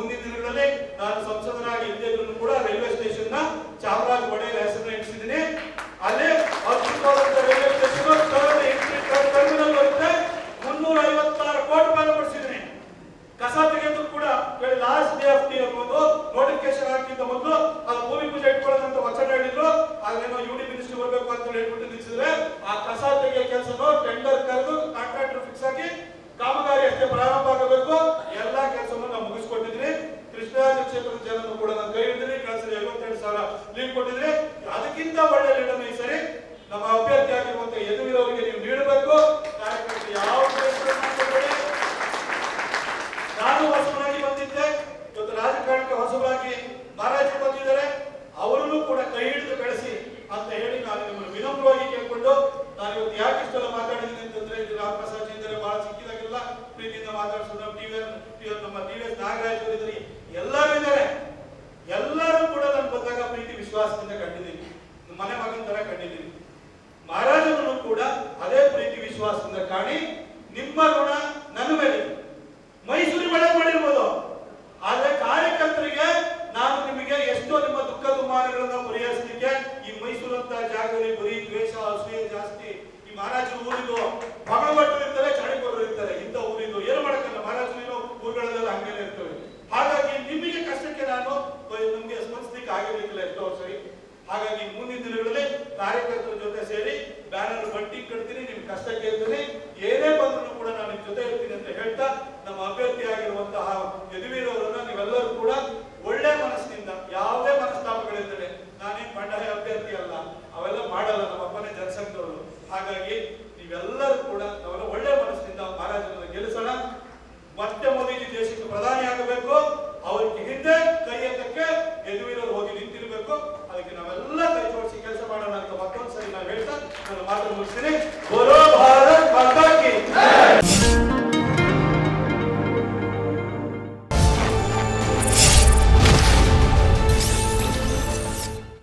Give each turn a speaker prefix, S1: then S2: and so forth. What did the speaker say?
S1: ಮುಂದಿನ ದಿನಗಳಲ್ಲಿ ನಾನು ಸಂಸದನಾಗಿ ಇದ್ದಿದ್ರು ಕೂಡ ರೈಲ್ವೆ ಸ್ಟೇಷನ್ ನ ಚಾಮರಾಜ ಒಡೆಯರ್ ಹೆಸರನ್ನ ಇರಿಸಿದ್ದೀನಿ. ಅಲ್ಲೇ ಅದ್ಭುತವಾದಂತ ರೈಲ್ವೆ ಸ್ಟೇಷನ್ ಟರ್ಮಿನಲ್ ಬರುತ್ತೆ. 356 ಕೋಟಿ ರೂಪಾಯಿ ಕೊಡಿಸಿದ್ದೀನಿ. ಕಸ ತೆಗೆದು ಕೂಡ ಲಾಸ್ಟ್ ಡೇ ಆಫ್ ಡಿ ಅನ್ನೋದು ನೋಟಿಫಿಕೇಶನ್ ಹಾಕಿದ್ದ ಮೊದಲು ಅದು ಭೂಮಿ ಪೂಜೆ ಇಟ್ಕೊಳ್ಳೋದಂತ ವಚನ ಹೇಳಿದ್ರು. ಅದೇನೋ ಯುಡಿ ಮಿನಿಸ್ಟ್ರಿ ಬರ್ಬೇಕು ಅಂತ ಹೇಳ್ಬಿಟ್ಟು ನಿಲ್ಸಿದ್ರೆ ಆ ಕಸ ತೆಗೆಯ ಕೆಲಸನೋ ಟೆಂಡರ್ ಕರೆದು ಕಾಂಟ್ರಾಕ್ಟರ್ ಫಿಕ್ಸ್ ಆಗಿ ಕಾಮಗಾರಿ ಅಷ್ಟೇ ಪ್ರಾರಂಭ ಆಗಬೇಕು. ಎಲ್ಲಾ ಕೆಲಸವನ್ನು ನಾವು ಮುಗಿಸ್ಕೊಟ್ಟಿದ್ರಿ. ಕೃಷ್ಣರಾಜ ಕ್ಷೇತ್ರದ ಜನರು ಕೂಡ ನಾನು ಕೈ ಹಿಡಿದ್ರಿ. ಕಳಿಸಿದ್ರೆ 52,000 ಲೀಡ್ ಕೊಟ್ಟಿದ್ರಿ. ಅದಕ್ಕಿಂತ ಒಳ್ಳೆ ಲೀಡನ್ನು ಈ ಸರಿ ನಮ್ಮ ಅಭ್ಯರ್ಥಿ ಆಗಿರುವಂತ ಯದುವೀರ್ ಅವರಿಗೆ ನೀವು ನೀಡಬೇಕು. ಕಾರ್ಯಕರ್ತರು ಯಾವ ನಾನು ಹೊಸಬರಾಗಿ ಬಂದಿದ್ದೆ, ಇವತ್ತು ರಾಜಕಾರಣಕ್ಕೆ ಹೊಸಬರಾಗಿ ಮಹಾರಾಜರು ಬಂದಿದ್ದಾರೆ, ಅವರನ್ನು ಕೂಡ ಕೈ ಹಿಡಿದು ಬೆಳೆಸಿ ಅಂತ ಹೇಳಿ ನಾನು ನಿಮ್ಮನ್ನು ವಿನಮ್ರವಾಗಿ ಕೇಳ್ಕೊಂಡು ನಾನು ಇವತ್ತು ಯಾಕೆ ಇಷ್ಟೆಲ್ಲ ಮಾತಾಡಿದ್ದೀನಿ ಅಂತಂದ್ರೆ ಇದು ರಾಮ್ ಪ್ರಸಾದ್ ಇದ್ದಾರೆ, ಬಹಳ ಸಿಕ್ಕಿದಾಗೆಲ್ಲ ಪ್ರೀತಿಯಿಂದ ಮಾತಾಡ್ಸೋದು, ನಮ್ಮ ಟಿ.ವಿ.ಎಸ್. ನಾಗರಾಜ್ ಅವರಿದ್ದಾರೆ, ಎಲ್ಲರೂ ಇದ್ದಾರೆ. ಎಲ್ಲರೂ ಕೂಡ ನಾನು ಬಂದಾಗ ಪ್ರೀತಿ ವಿಶ್ವಾಸದಿಂದ ಕಂಡಿದ್ದೀನಿ, ಮನೆ ಮಗನ ತರ ಕಂಡಿದ್ದೀನಿ. ಮಹಾರಾಜರನ್ನು ಕೂಡ ಅದೇ ಪ್ರೀತಿ ವಿಶ್ವಾಸದಿಂದ ಕಾಣಿ. ನಿಮ್ಮ ಋಣ ನನ್ನ ಮೇಲೆ. ಮೈಸೂರಿಗೆ ಒಳ್ಳೆ ಮಾಡಿರ್ಬೋದು, ಆದ್ರೆ ಕಾರ್ಯಕರ್ತರಿಗೆ ನಾನು ನಿಮಗೆ ಎಷ್ಟೋ ನಿಮ್ಮ ದುಃಖ ದುಮ್ಮಾನಗಳನ್ನ ಪರಿಹರಿಸಲಿಕ್ಕೆ ಈ ಮೈಸೂರು ಅಂತ ಜಾಗದಲ್ಲಿ ಬರೀ ದ್ವೇಷ ಅಸೂಯೆ ಜಾಸ್ತಿ. ಈ ಮಹಾರಾಜರು ಊರಿದ್ದು ಮಗಳಭಟ್ಟರು ಇರ್ತಾರೆ, ಚಾಣಿಕೋರರು ಇರ್ತಾರೆ, ಇಂಥ ಊರಿದ್ದು ಏನು ಮಾಡಕ್ಕಲ್ಲ. ಮಹಾರಾಜರು ಊರುಗಳಲ್ಲೆಲ್ಲ ಹಂಗೇನೆ ಇರ್ತವೆ. ಹಾಗಾಗಿ ನಿಮಗೆ ಕಷ್ಟಕ್ಕೆ ನಾನು ನಮ್ಗೆ ಸ್ಪಂದಿಸಲಿಕ್ಕೆ ಆಗಿರ್ಲಿಕ್ಕಿಲ್ಲ ಎಷ್ಟೋ ಸರಿ. ಹಾಗಾಗಿ ಮುಂದಿನ ದಿನಗಳಲ್ಲಿ ಕಾರ್ಯಕರ್ತರ ಜೊತೆ ಸೇರಿ ಬ್ಯಾನರ್ ಬಂಟಿಂಗ್ ಕಟ್ತೀನಿ, ನಿಮ್ ಕಷ್ಟ ಕೇಳ್ತೀನಿ, ಏನೇ ಬಂದ್ರು ಕೂಡ ನಾನು ನಿಮ್ ಜೊತೆ ಇರ್ತೀನಿ ಅಂತ ಹೇಳ್ತಾ ನಮ್ಮ ಅಭ್ಯರ್ಥಿ ಆಗಿರುವಂತಹ ಯದುವೀರ್ ಅವರನ್ನ ನೀವೆಲ್ಲರೂ ಕೂಡ ಒಳ್ಳೆ ಮನಸ್ಸಿನಿಂದ, ಯಾವುದೇ ಮನಸ್ತಾಪಗಳಿರ್ತದೆ, ನಾನೇನ್ ಬಂಡಾಯ ಅಭ್ಯರ್ಥಿ ಅಲ್ಲ, ಅವೆಲ್ಲ ಮಾಡಲ್ಲ, ನಮ್ಮ ಅಪ್ಪನೇ ಜನಸಂಘದವರು. ಹಾಗಾಗಿ ನೀವೆಲ್ಲರೂ ಕೂಡ ನಾವೆಲ್ಲ ಒಳ್ಳೆ ಮನಸ್ಸಿನಿಂದ ಮಹಾರಾಜರನ್ನ ಗೆಲ್ಲಿಸೋಣ. ಮತ್ತೆ ಮೋದಿಜಿ ದೇಶಕ್ಕೆ ಪ್ರಧಾನಿ ಆಗಬೇಕು, ಅವ್ರಿಗೆ ಹಿಂದೆ ಕೈ ಎತ್ತಕ್ಕೆ ಯದುವೀರ್ ಅವರು ಹೋಗಿ ನಿಂತಿರ್ಬೇಕು. ಅದಕ್ಕೆ ನಾವೆಲ್ಲ ಕೈ ಜೋಡಿಸಿ ಕೆಲಸ ಮಾಡೋಣ ಅಂತ ಮತ್ತೊಂದು ಸರಿ ನಾನು ಹೇಳ್ತಾ ನನ್ನ ಮಾತನ್ನು ಮುಗಿಸ್ತೀನಿ.